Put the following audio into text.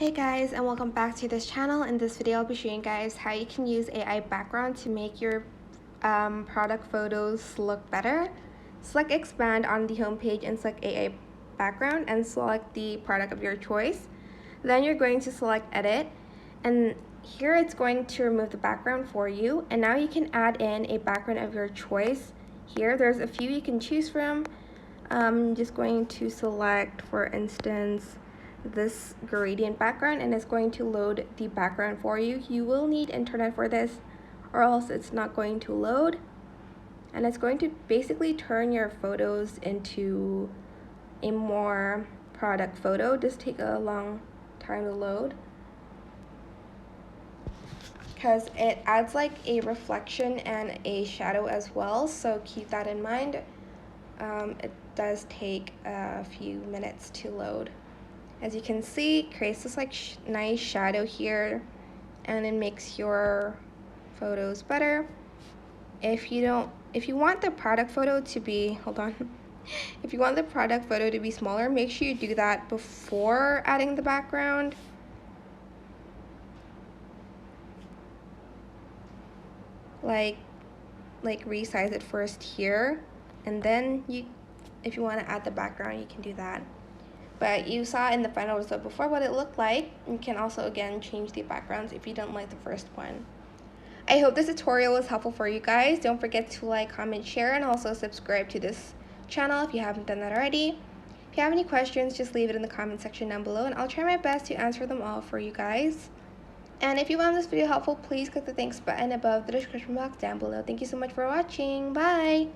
Hey guys, and welcome back to this channel. In this video I'll be showing you guys how you can use AI background to make your product photos look better. Select expand on the home page and select AI background and select the product of your choice. Then you're going to select edit, and here it's going to remove the background for you, and now you can add in a background of your choice. Here there's a few you can choose from. I'm just going to select, for instance, this gradient background, and it's going to load the background for you. You will need internet for this or else it's not going to load, and it's going to basically turn your photos into a more product photo. Just take a long time to load because it adds like a reflection and a shadow as well, so keep that in mind. It does take a few minutes to load. As you can see, it creates this like nice shadow here, and it makes your photos better. If you want the product photo to be, if you want the product photo to be smaller, make sure you do that before adding the background. Like resize it first here, and then if you want to add the background, you can do that. But you saw in the final result before what it looked like. You can also again change the backgrounds if you don't like the first one. I hope this tutorial was helpful for you guys. Don't forget to like, comment, share, and also subscribe to this channel if you haven't done that already. If you have any questions, just leave it in the comment section down below, and I'll try my best to answer them all for you guys. And if you found this video helpful, please click the thanks button above the description box down below. Thank you so much for watching. Bye!